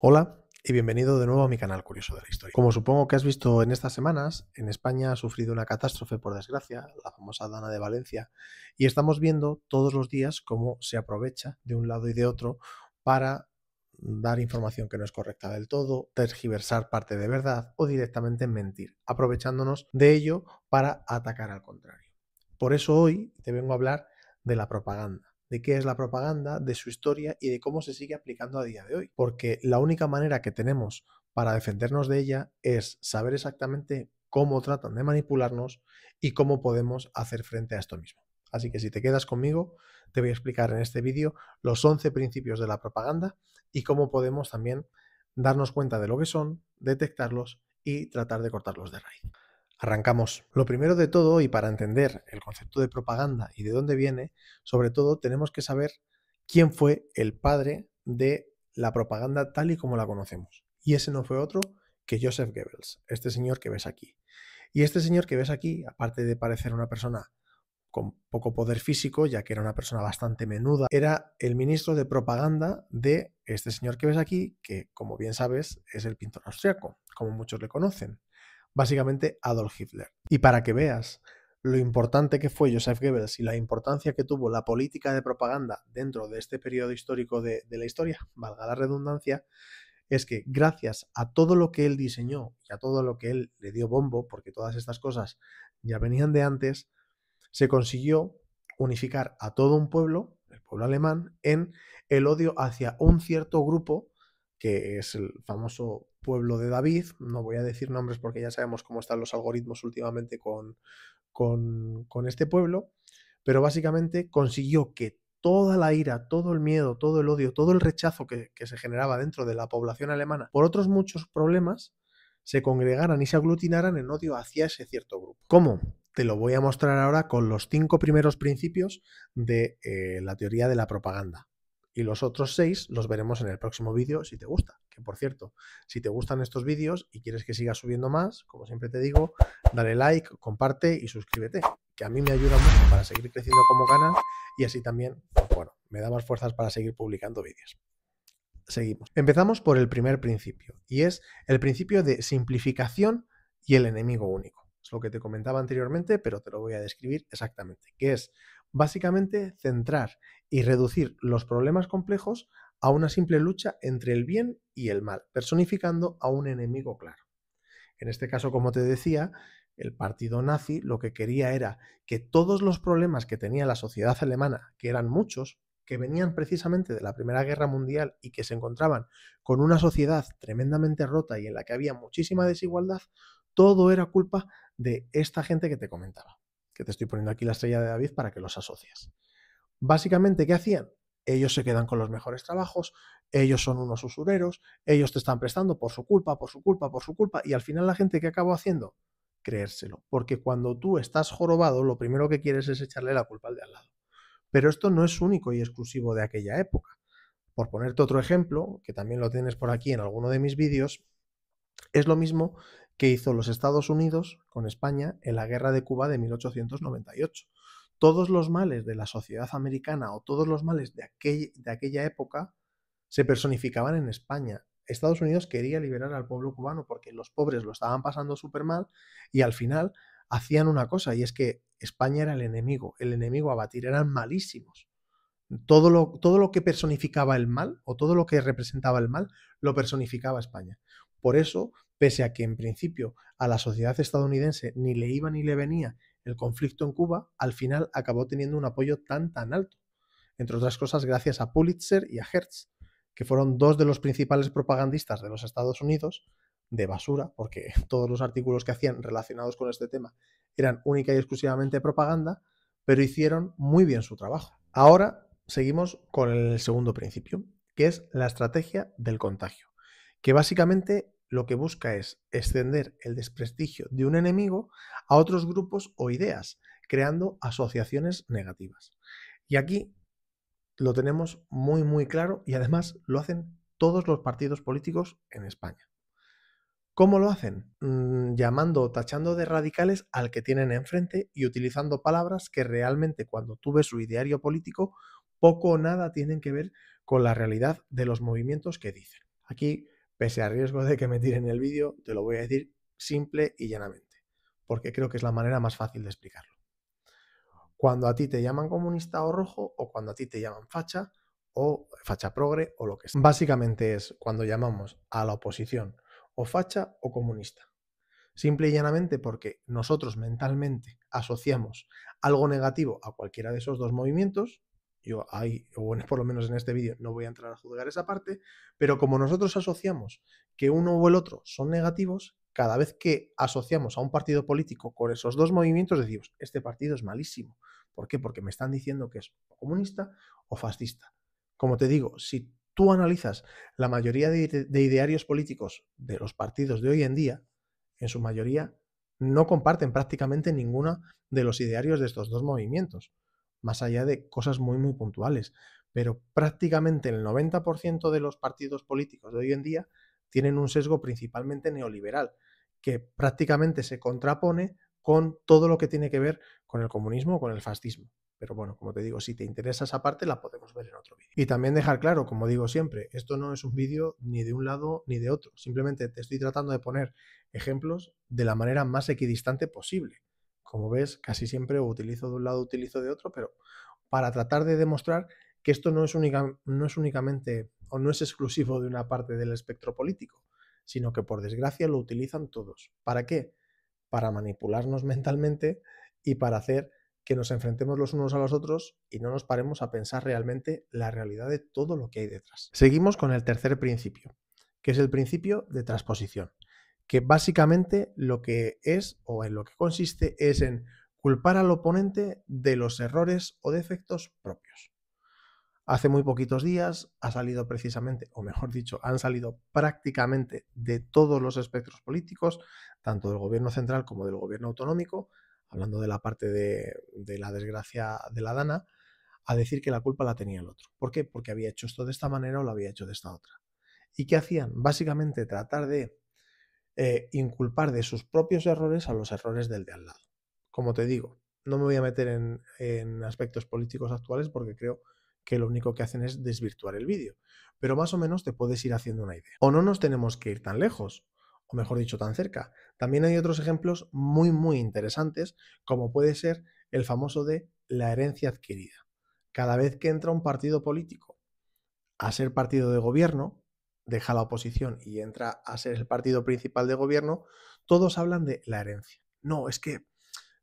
Hola y bienvenido de nuevo a mi canal Curioso de la Historia. Como supongo que has visto en estas semanas, en España ha sufrido una catástrofe, por desgracia, la famosa Dana de Valencia, y estamos viendo todos los días cómo se aprovecha de un lado y de otro para dar información que no es correcta del todo, tergiversar parte de verdad o directamente mentir, aprovechándonos de ello para atacar al contrario. Por eso hoy te vengo a hablar de la propaganda, de qué es la propaganda, de su historia y de cómo se sigue aplicando a día de hoy. Porque la única manera que tenemos para defendernos de ella es saber exactamente cómo tratan de manipularnos y cómo podemos hacer frente a esto mismo. Así que si te quedas conmigo, te voy a explicar en este vídeo los 11 principios de la propaganda y cómo podemos también darnos cuenta de lo que son, detectarlos y tratar de cortarlos de raíz. Arrancamos. Lo primero de todo, y para entender el concepto de propaganda y de dónde viene, sobre todo tenemos que saber quién fue el padre de la propaganda tal y como la conocemos. Y ese no fue otro que Joseph Goebbels, este señor que ves aquí. Y este señor que ves aquí, aparte de parecer una persona con poco poder físico, ya que era una persona bastante menuda, era el ministro de propaganda de este señor que ves aquí, que como bien sabes es el pintor austriaco, como muchos le conocen, básicamente Adolf Hitler. Y para que veas lo importante que fue Joseph Goebbels y la importancia que tuvo la política de propaganda dentro de este periodo histórico de la historia, valga la redundancia, es que gracias a todo lo que él diseñó y a todo lo que él le dio bombo, porque todas estas cosas ya venían de antes, se consiguió unificar a todo un pueblo, el pueblo alemán, en el odio hacia un cierto grupo, que es el famoso pueblo de David. No voy a decir nombres porque ya sabemos cómo están los algoritmos últimamente con este pueblo, pero básicamente consiguió que toda la ira, todo el miedo, todo el odio, todo el rechazo que se generaba dentro de la población alemana por otros muchos problemas, se congregaran y se aglutinaran en odio hacia ese cierto grupo. ¿Cómo? Te lo voy a mostrar ahora con los 5 primeros principios de la teoría de la propaganda. Y los otros 6 los veremos en el próximo vídeo si te gusta. Que por cierto, si te gustan estos vídeos y quieres que siga subiendo más, como siempre te digo, dale like, comparte y suscríbete, que a mí me ayuda mucho para seguir creciendo como canal y así también, pues bueno, me da más fuerzas para seguir publicando vídeos. Seguimos. Empezamos por el primer principio y es el principio de simplificación y el enemigo único. Es lo que te comentaba anteriormente, pero te lo voy a describir exactamente, que es básicamente centrar y reducir los problemas complejos a una simple lucha entre el bien y el mal, personificando a un enemigo claro. En este caso, como te decía, el partido nazi lo que quería era que todos los problemas que tenía la sociedad alemana, que eran muchos, que venían precisamente de la Primera Guerra Mundial y que se encontraban con una sociedad tremendamente rota y en la que había muchísima desigualdad, todo era culpa de esta gente que te comentaba, que te estoy poniendo aquí la estrella de David para que los asocies. Básicamente, ¿qué hacían? Ellos se quedan con los mejores trabajos, ellos son unos usureros, ellos te están prestando por su culpa, por su culpa, por su culpa, y al final la gente, ¿qué acabó haciendo? Creérselo, porque cuando tú estás jorobado, lo primero que quieres es echarle la culpa al de al lado. Pero esto no es único y exclusivo de aquella época. Por ponerte otro ejemplo, que también lo tienes por aquí en alguno de mis vídeos, es lo mismo que hizo los Estados Unidos con España en la guerra de Cuba de 1898. Todos los males de la sociedad americana o todos los males de aquella época se personificaban en España. Estados Unidos quería liberar al pueblo cubano porque los pobres lo estaban pasando súper mal y al final hacían una cosa y es que España era el enemigo a batir, eran malísimos. Todo lo que personificaba el mal o todo lo que representaba el mal lo personificaba España. Por eso, pese a que en principio a la sociedad estadounidense ni le iba ni le venía el conflicto en Cuba, al final acabó teniendo un apoyo tan alto. Entre otras cosas, gracias a Pulitzer y a Hertz, que fueron dos de los principales propagandistas de los Estados Unidos, de basura, porque todos los artículos que hacían relacionados con este tema eran única y exclusivamente propaganda, pero hicieron muy bien su trabajo. Ahora seguimos con el segundo principio, que es la estrategia del contagio, que básicamente lo que busca es extender el desprestigio de un enemigo a otros grupos o ideas, creando asociaciones negativas. Y aquí lo tenemos muy claro y además lo hacen todos los partidos políticos en España. ¿Cómo lo hacen? Llamando o tachando de radicales al que tienen enfrente y utilizando palabras que realmente cuando tú ves su ideario político poco o nada tienen que ver con la realidad de los movimientos que dicen. Aquí, pese a riesgo de que me tiren el vídeo, te lo voy a decir simple y llanamente, porque creo que es la manera más fácil de explicarlo. Cuando a ti te llaman comunista o rojo, o cuando a ti te llaman facha, o facha progre, o lo que sea. Básicamente es cuando llamamos a la oposición o facha o comunista. Simple y llanamente porque nosotros mentalmente asociamos algo negativo a cualquiera de esos dos movimientos. Yo ahí, o por lo menos en este vídeo, no voy a entrar a juzgar esa parte, pero como nosotros asociamos que uno o el otro son negativos, cada vez que asociamos a un partido político con esos dos movimientos decimos, este partido es malísimo. ¿Por qué? Porque me están diciendo que es comunista o fascista. Como te digo, si tú analizas la mayoría de idearios políticos de los partidos de hoy en día, en su mayoría no comparten prácticamente ninguno de los idearios de estos dos movimientos, más allá de cosas muy puntuales. Pero prácticamente el 90% de los partidos políticos de hoy en día tienen un sesgo principalmente neoliberal, que prácticamente se contrapone con todo lo que tiene que ver con el comunismo o con el fascismo. Pero bueno, como te digo, si te interesa esa parte la podemos ver en otro vídeo. Y también dejar claro, como digo siempre, esto no es un vídeo ni de un lado ni de otro. Simplemente te estoy tratando de poner ejemplos de la manera más equidistante posible. Como ves, casi siempre utilizo de un lado, utilizo de otro, pero para tratar de demostrar que esto no es únicamente o no es exclusivo de una parte del espectro político, sino que por desgracia lo utilizan todos. ¿Para qué? Para manipularnos mentalmente y para hacer que nos enfrentemos los unos a los otros y no nos paremos a pensar realmente la realidad de todo lo que hay detrás. Seguimos con el tercer principio, que es el principio de transposición, que básicamente lo que es o en lo que consiste es en culpar al oponente de los errores o defectos propios. Hace muy poquitos días ha salido precisamente, o mejor dicho, han salido prácticamente de todos los espectros políticos, tanto del gobierno central como del gobierno autonómico, hablando de la parte de la desgracia de la Dana, a decir que la culpa la tenía el otro. ¿Por qué? Porque había hecho esto de esta manera o lo había hecho de esta otra. ¿Y qué hacían? Básicamente tratar de inculpar de sus propios errores a los errores del de al lado. Como te digo, no me voy a meter en aspectos políticos actuales porque creo que lo único que hacen es desvirtuar el vídeo, pero más o menos te puedes ir haciendo una idea. O no nos tenemos que ir tan lejos, o mejor dicho, tan cerca. También hay otros ejemplos muy interesantes, como puede ser el famoso de la herencia adquirida. Cada vez que entra un partido político a ser partido de gobierno, deja la oposición y entra a ser el partido principal de gobierno, todos hablan de la herencia. No, es que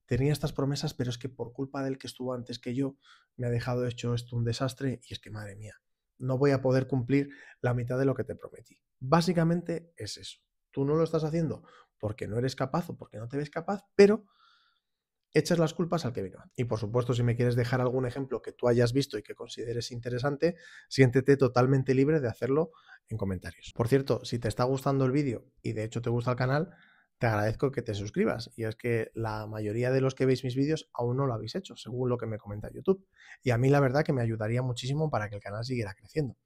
tenía estas promesas, pero es que por culpa del que estuvo antes que yo, me ha dejado hecho esto un desastre y es que, madre mía, no voy a poder cumplir la mitad de lo que te prometí. Básicamente es eso. Tú no lo estás haciendo porque no eres capaz o porque no te ves capaz, pero echas las culpas al que vino. Y por supuesto, si me quieres dejar algún ejemplo que tú hayas visto y que consideres interesante, siéntete totalmente libre de hacerlo en comentarios. Por cierto, si te está gustando el vídeo y de hecho te gusta el canal, te agradezco que te suscribas. Y es que la mayoría de los que veis mis vídeos aún no lo habéis hecho, según lo que me comenta YouTube. Y a mí la verdad que me ayudaría muchísimo para que el canal siguiera creciendo.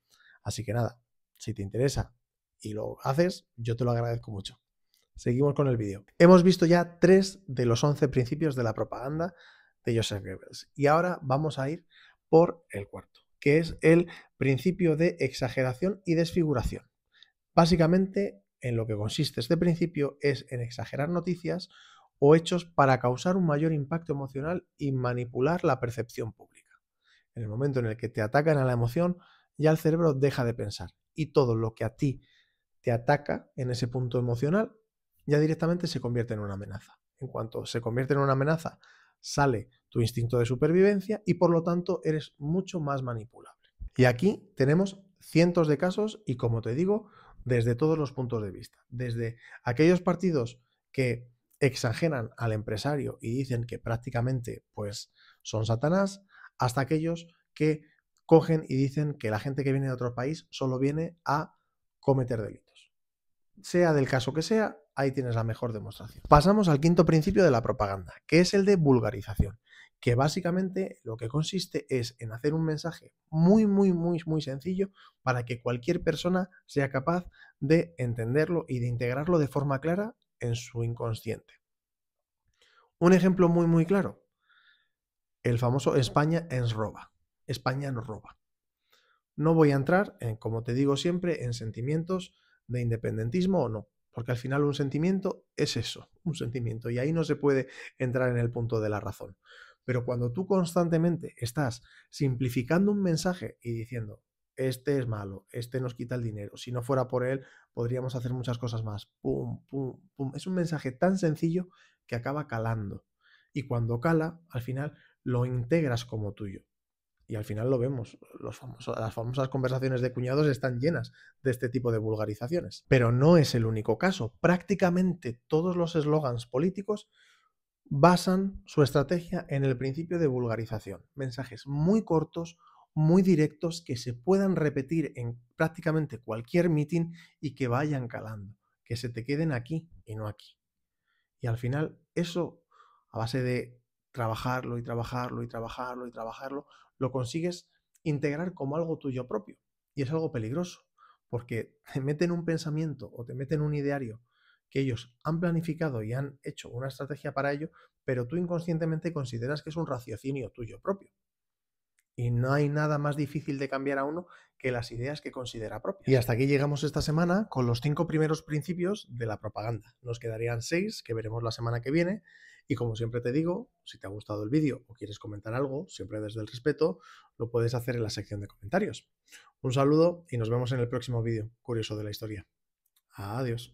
Así que nada, si te interesa y lo haces, yo te lo agradezco mucho. Seguimos con el vídeo. Hemos visto ya 3 de los 11 principios de la propaganda de Joseph Goebbels y ahora vamos a ir por el cuarto, que es el principio de exageración y desfiguración. Básicamente, en lo que consiste este principio es en exagerar noticias o hechos para causar un mayor impacto emocional y manipular la percepción pública. En el momento en el que te atacan a la emoción, ya el cerebro deja de pensar y todo lo que a ti te ataca en ese punto emocional ya directamente se convierte en una amenaza. En cuanto se convierte en una amenaza, sale tu instinto de supervivencia y por lo tanto eres mucho más manipulable. Y aquí tenemos cientos de casos y, como te digo, desde todos los puntos de vista. Desde aquellos partidos que exageran al empresario y dicen que prácticamente pues son Satanás, hasta aquellos que cogen y dicen que la gente que viene de otro país solo viene a cometer delitos. Sea del caso que sea, ahí tienes la mejor demostración. Pasamos al quinto principio de la propaganda, que es el de vulgarización, que básicamente lo que consiste es en hacer un mensaje muy sencillo para que cualquier persona sea capaz de entenderlo y de integrarlo de forma clara en su inconsciente. Un ejemplo muy claro, el famoso España ens roba. España nos roba. No voy a entrar en, como te digo siempre, en sentimientos de independentismo o no, porque al final un sentimiento es eso, un sentimiento, y ahí no se puede entrar en el punto de la razón. Pero cuando tú constantemente estás simplificando un mensaje y diciendo, este es malo, este nos quita el dinero, si no fuera por él podríamos hacer muchas cosas más, pum, pum, pum, es un mensaje tan sencillo que acaba calando. Y cuando cala, al final lo integras como tuyo. Y al final lo vemos, las famosas conversaciones de cuñados están llenas de este tipo de vulgarizaciones. Pero no es el único caso. Prácticamente todos los eslogans políticos basan su estrategia en el principio de vulgarización. Mensajes muy cortos, muy directos, que se puedan repetir en prácticamente cualquier meeting y que vayan calando, que se te queden aquí y no aquí. Y al final eso, a base de trabajarlo y trabajarlo y trabajarlo y trabajarlo, lo consigues integrar como algo tuyo propio. Y es algo peligroso, porque te meten un pensamiento o te meten un ideario que ellos han planificado y han hecho una estrategia para ello, pero tú inconscientemente consideras que es un raciocinio tuyo propio. Y no hay nada más difícil de cambiar a uno que las ideas que considera propias. Y hasta aquí llegamos esta semana con los 5 primeros principios de la propaganda. Nos quedarían 6 que veremos la semana que viene. Y como siempre te digo, si te ha gustado el vídeo o quieres comentar algo, siempre desde el respeto, lo puedes hacer en la sección de comentarios. Un saludo y nos vemos en el próximo vídeo curioso de la historia. Adiós.